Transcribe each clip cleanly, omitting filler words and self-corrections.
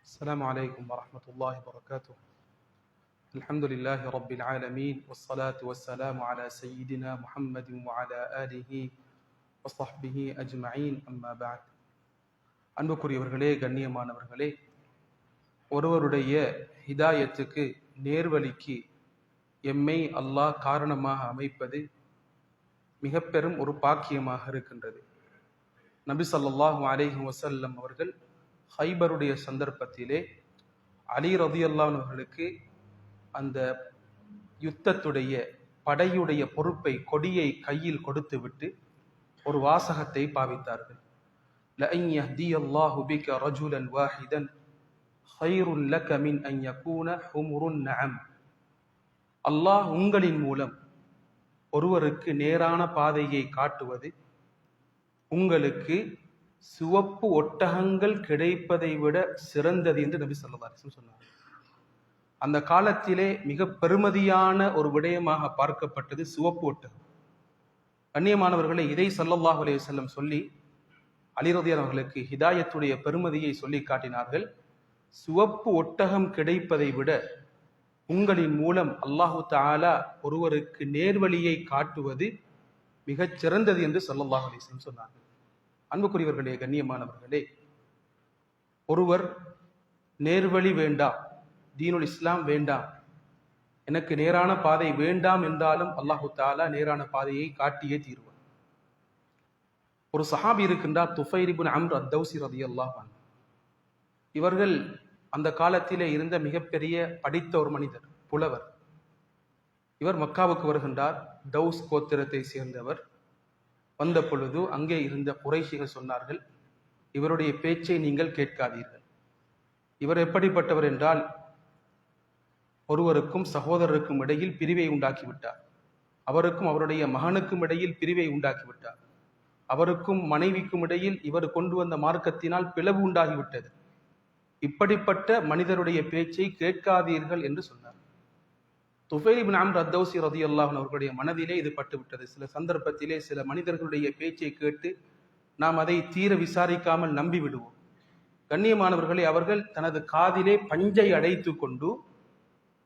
السلام عليكم ورحمة الله وبركاته. الحمد لله رب العالمين والصلاة والسلام على سيدنا محمد وعلى آله وصحبه أجمعين أما بعد. அன்புக்குரியவர்களே, கண்ணியமானவர்களே, ஒருவருடைய ஹிதாயத்துக்கு நேர்வழிக்கு எம்மை அல்லாஹ் காரணமாக அமைப்பது மிக பெரும் ஒரு பாக்கியமாக இருக்கின்றது. நபி ஸல்லல்லாஹு அலைஹி வஸல்லம் அவர்கள் ஹைபருடைய சந்தர்ப்பத்திலே அலி ரலியல்லாஹு அன்ஹு அவர்களுக்கு அந்த யுத்தத்துடைய படையுடைய பொறுப்பை, கொடியை கையில் கொடுத்துவிட்டு ஒரு வாசகத்தை பாவித்தார்கள். லஅன் யஹ்தியல்லாஹு பிக ரஜுலன் வாஹிதன் கைருல் லக மின் அன் யகூன ஹும்ருன் நஅம். அல்லாஹ் உங்களின் மூலம் ஒருவருக்கு நேரான பாதையை காட்டுவது உங்களுக்கு சிவப்பு ஒட்டகங்கள் கிடைப்பதை விட சிறந்தது என்று நபி ஸல்லல்லாஹு அலைஹி வஸல்லம் சொன்னார். அந்த காலத்திலே மிக பெருமதியான ஒரு விடயமாக பார்க்கப்பட்டது சிவப்பு ஒட்டகம். கண்ணியமானவர்களை, இதை ஸல்லல்லாஹு அலைஹி வஸல்லம் சொல்லி அலி ரலியல்லாஹு அவர்களுக்கு ஹிதாயத்துடைய பெருமதியை சொல்லி காட்டினார்கள். சிவப்பு ஒட்டகம் கிடைப்பதை விட உங்களின் மூலம் அல்லாஹு தஆலா ஒருவருக்கு நேர்வழியை காட்டுவது மிகச் சிறந்தது என்று ஸல்லல்லாஹு அலைஹி வஸல்லம் சொன்னார்கள். அன்புக்குரியவர்களே, கண்ணியமானவர்களே, ஒருவர் நேர்வழி வேண்டாம், தீனுல் இஸ்லாம் வேண்டாம், எனக்கு நேரான பாதை வேண்டாம் என்றாலும் அல்லாஹு தஆலா நேரான பாதையை காட்டியே தீருவார். ஒரு சஹாபி இருக்கின்றார், துஃபைல் இப்னு அம்ர் அத்-தௌசி ரலியல்லாஹு அன்ஹு. இவர்கள் அந்த காலத்திலே இருந்த மிகப்பெரிய படித்த ஒரு மனிதர், புலவர். இவர் மக்காவுக்கு வருகின்றார். தௌஸ் கோத்திரத்தை சேர்ந்தவர். வந்த பொழுது அங்கே இருந்த குறைஷிகள் சொன்னார்கள், இவருடைய பேச்சை நீங்கள் கேட்காதீர்கள். இவர் எப்படிப்பட்டவர் என்றால், ஒருவருக்கும் சகோதரருக்கும் இடையில் பிரிவை உண்டாக்கிவிட்டார். அவருக்கும் அவருடைய மகனுக்கும் இடையில் பிரிவை உண்டாக்கிவிட்டார். அவருக்கும் மனைவிக்கும் இடையில் இவர் கொண்டு வந்த மார்க்கத்தினால் பிளவு உண்டாகிவிட்டது. இப்படிப்பட்ட மனிதருடைய பேச்சை கேட்காதீர்கள் என்று சொன்னார். துஃபைல் இப்னு அம்ர் அத்-தௌசி ரலியல்லாஹு அன்ஹு அவர்களுடைய மனதிலே இது பட்டுவிட்டது. சில சந்தர்ப்பத்திலே சில மனிதர்களுடைய பேச்சை கேட்டு நாம் அதை தீர விசாரிக்காமல் நம்பி விடுவோம். கண்ணியமானவர்களே, அவர்கள் தனது காதிலே பஞ்சை அடைத்து கொண்டு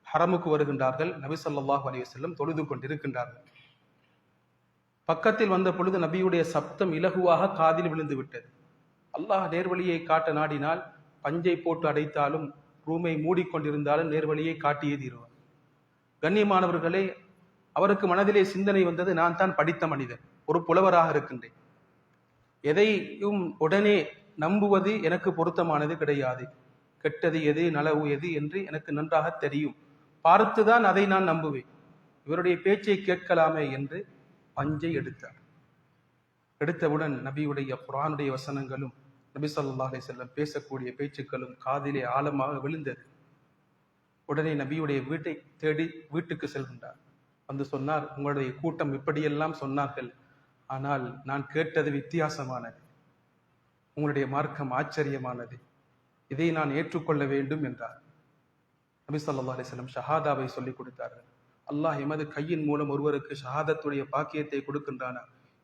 ஹரமுக்கு வருகின்றார்கள். நபி ஸல்லல்லாஹு அலைஹி வஸல்லம் தொழுது கொண்டிருக்கின்றார்கள். பக்கத்தில் வந்த பொழுது நபியுடைய சப்தம் இலகுவாக காதில் விழுந்து விட்டது. அல்லாஹ் நேர்வழியை காட்ட நாடினால் பஞ்சை போட்டு அடைத்தாலும், ரூமை மூடிக்கொண்டிருந்தாலும் நேர்வழியை காட்டியே தீருவார். கண்ணியமானவர்களே, அவருக்கு மனதிலே சிந்தனை வந்தது, நான் தான் படித்த மனிதன், ஒரு புலவராக இருக்கின்றேன், எதையும் உடனே நம்புவது எனக்கு பொருத்தமானது கிடையாது. கெட்டது எது, நலவு எது என்று எனக்கு நன்றாக தெரியும். பார்த்துதான் அதை நான் நம்புவேன். இவருடைய பேச்சை கேட்கலாமே என்று பஞ்சை எடுத்தார். எடுத்தவுடன் நபியுடைய குர்ஆனுடைய வசனங்களும் நபி ஸல்லல்லாஹு அலைஹி வஸல்லம் பேசக்கூடிய பேச்சுக்களும் காதிலே ஆழமாக விழுந்தது. உடனே நபியுடைய வீட்டை தேடி வீட்டுக்கு செல்கின்றார். வந்து சொன்னார், உங்களுடைய கூட்டம் இப்படியெல்லாம் சொன்னார்கள், ஆனால் நான் கேட்டது வித்தியாசமானது, உங்களுடைய மார்க்கம் ஆச்சரியமானது, இதை நான் ஏற்றுக்கொள்ள வேண்டும் என்றார். நபி ஸல்லல்லாஹு அலைஹி வஸல்லம் ஷஹாதாவை சொல்லிக் கொடுத்தார்கள். அல்லாஹ் எமது கையின் மூலம் ஒருவருக்கு ஷஹாதத்துடைய பாக்கியத்தை கொடுக்கின்றானா,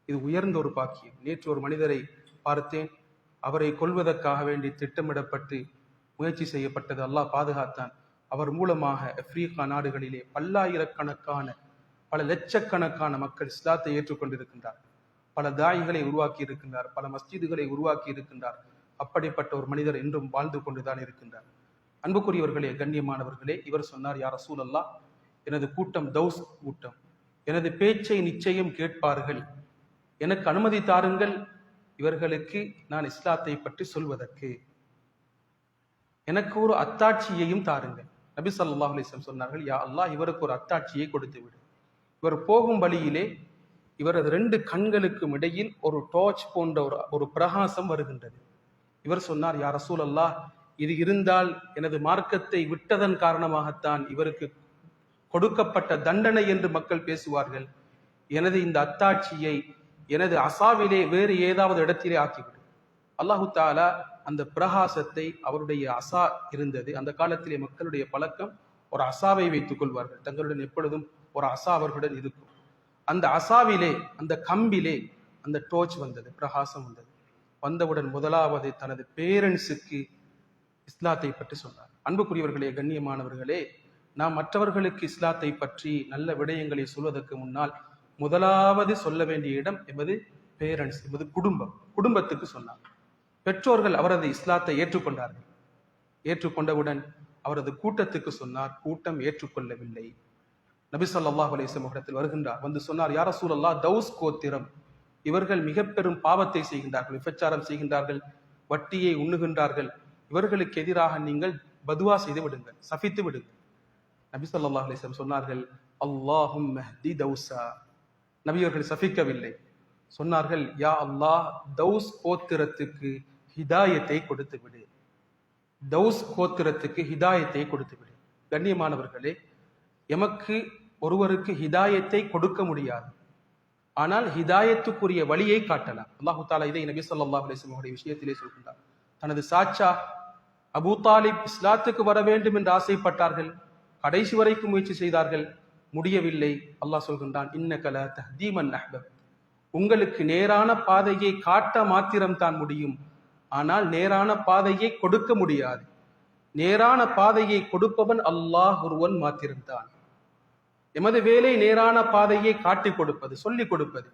இது உயர்ந்த ஒரு பாக்கியம். நேற்று ஒரு மனிதரை பார்த்தேன், அவரை கொல்வதற்காக வேண்டி திட்டமிடப்பட்டு முயற்சி செய்யப்பட்டது. அல்லாஹ் பாதுகாத்தான். அவர் மூலமாக ஆப்பிரிக்கா நாடுகளிலே பல்லாயிரக்கணக்கான, பல லட்சக்கணக்கான மக்கள் இஸ்லாத்தை ஏற்றுக்கொண்டிருக்கின்றார். பல தாயிகளை உருவாக்கி இருக்கின்றார், பல மஸ்ஜிதுகளை உருவாக்கி இருக்கின்றார். அப்படிப்பட்ட ஒரு மனிதர் இன்றும் வாழ்ந்து கொண்டுதான் இருக்கின்றார். அன்புக்குரியவர்களே, கண்ணியமானவர்களே, இவர் சொன்னார், யா ரசூலல்லாஹ், எனது கூட்டம் தௌஸ் கூட்டம், எனது பேச்சை நிச்சயம் கேட்பார்கள், எனக்கு அனுமதி தாருங்கள், இவர்களுக்கு நான் இஸ்லாத்தை பற்றி சொல்வதற்கு எனக்கு ஒரு அத்தாட்சியையும் தாருங்கள். நபி ஸல்லல்லாஹு அலைஹி வஸல்லம் சொன்னார்கள், யா அல்லாஹ், இவருக்கு ஒரு அத்தாட்சியை கொடுத்து விடு. இவர் போகும் வழியிலே இவரது 2 கண்களுக்கும் இடையில் ஒரு டார்ச் போன்ற ஒரு பிரகாசம் வருகின்றது. இவர் சொன்னார், யா ரசூலல்லாஹ், இது இருந்தால் எனது மார்க்கத்தை விட்டதன் காரணமாகத்தான் இவருக்கு கொடுக்கப்பட்ட தண்டனை என்று மக்கள் பேசுவார்கள். எனது இந்த அத்தாட்சியை எனது அசாவிலே வேறு ஏதாவது இடத்திலே ஆக்கிவிடும். அல்லாஹு தஆலா அந்த பிரகாசத்தை, அவருடைய அசா இருந்தது. அந்த காலத்திலே மக்களுடைய பழக்கம், ஒரு அசாவை வைத்துக் கொள்வார்கள். தங்களுடன் எப்பொழுதும் ஒரு அசா அவர்களுடன் இருக்கும். அந்த அசாவிலே, அந்த கம்பிலே அந்த டோர்ச் வந்தது, பிரகாசம் வந்தது. வந்தவுடன் முதலாவது தனது பேரண்ட்ஸுக்கு இஸ்லாத்தை பற்றி சொன்னார். அன்புக்குரியவர்களே, கண்ணியமானவர்களே, நாம் மற்றவர்களுக்கு இஸ்லாத்தை பற்றி நல்ல விடயங்களை சொல்வதற்கு முன்னால் முதலாவது சொல்ல வேண்டிய இடம் எமது பேரண்ட்ஸ், எமது குடும்பத்துக்கு சொன்னார். பெற்றோர்கள் அவரது இஸ்லாத்தை ஏற்றுக்கொண்டார்கள். ஏற்றுக்கொண்டவுடன் அவரது கூட்டத்துக்கு சொன்னார். கூட்டம் ஏற்றுக்கொள்ளவில்லை. நபி ஸல்லல்லாஹு அலைஹி வஸல்லம் இடத்தில் வருகின்றார். வந்து சொன்னார், யா ரசூலல்லாஹ், தௌஸ் கோத்திரம் இவர்கள் மிக பெரும் பாவத்தை செய்கின்றார்கள், விபச்சாரம் செய்கின்றார்கள், வட்டியை உண்ணுகின்றார்கள். இவர்களுக்கு எதிராக நீங்கள் பதுவா செய்து விடுங்கள், சபித்து விடுங்கள். நபி ஸல்லல்லாஹு அலைஹி வஸல்லம் சொன்னார்கள், அல்லாஹும்ம ஹ்தி தௌஸா. நபி அவர்கள் சபிக்கவில்லை, சொன்னார்கள், யா அல்லாஹ், தௌஸ் கோத்திரத்துக்கு ஹிதாயத்தை கொடுத்து விடு, தௌஸ் கோத்திரத்துக்கு ஹிதாயத்தை கொடுத்து விடு. கண்ணியமானவர்களே, எமக்கு ஒருவருக்கு ஹிதாயத்தை கொடுக்க முடியாது, ஆனால் ஹிதாயத்துக்குரிய வழியை காட்டலாம். அல்லாஹு தாலா இதை நபி ஸல்லல்லாஹு அலைஹி வஸல்லம் விஷயத்திலே சொல்கின்றார். தனது சாச்சா அபூ தாலிப் இஸ்லாத்துக்கு வர வேண்டும் என்று ஆசைப்பட்டார்கள், கடைசி வரைக்கும் முயற்சி செய்தார்கள், முடியவில்லை. அல்லாஹ் சொல்கின்றான், இன்னக லா தஹ்தி மன் அஹ்பப். உங்களுக்கு நேரான பாதையை காட்ட மாத்திரம் தான் முடியும், ஆனால் நேரான பாதையை கொடுக்க முடியாது. நேரான பாதையை கொடுப்பவன் அல்லாஹ் ஒருவன் மாத்திரம்தான். எமது வேலை நேரான பாதையை காட்டி கொடுப்பது, சொல்லிக் கொடுப்பது.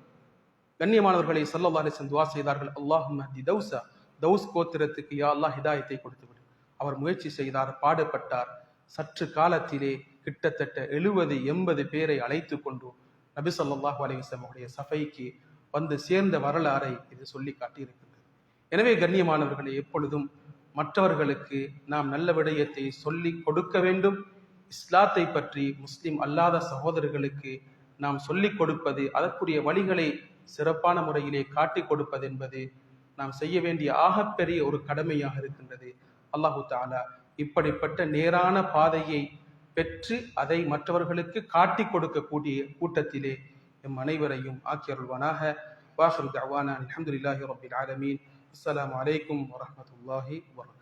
கண்ணியமானவர்களை ஸல்லல்லாஹு அலைஹி வஸல்லம் துஆ செய்தார்கள், அல்லாஹும்ம ஹ்தி தௌஸா. தௌஸ் கோத்திரத்துக்கு யா அல்லாஹ் ஹிதாயத்தை கொடுத்து விடு. அவர் முயற்சி செய்தார், பாடுபட்டார். சற்று காலத்திலே கிட்டத்தட்ட 70-80 பேரை அழைத்து கொண்டு நபி ஸல்லல்லாஹு அலைஹி வஸல்லம் சபைக்கு வந்து சேர்ந்த வரலாறை இது சொல்லி காட்டியிருக்கிறது. எனவே கண்ணியமானவர்களை, எப்பொழுதும் மற்றவர்களுக்கு நாம் நல்ல விடயத்தை சொல்லி கொடுக்க வேண்டும். இஸ்லாத்தை பற்றி முஸ்லிம் அல்லாத சகோதரர்களுக்கு நாம் சொல்லிக் கொடுப்பது, அதற்குரிய வழிகளை சிறப்பான முறையிலே காட்டிக் கொடுப்பது என்பது நாம் செய்ய வேண்டிய ஆகப்பெரிய ஒரு கடமையாக இருக்கின்றது. அல்லாஹு தஆலா இப்படிப்பட்ட நேரான பாதையை பெற்று அதை மற்றவர்களுக்கு காட்டிக் கொடுக்கக்கூடிய கூட்டத்திலே எம் அனைவரையும் ஆக்கி அருள்வானாக. வாஹிரு தஅவானா அல்ஹம்துலில்லாஹி ரப்பில் ஆலமீன். அஸ்ஸலாமு அலைக்கும் வரஹ்மத்துல்லாஹி வபரகாத்துஹு.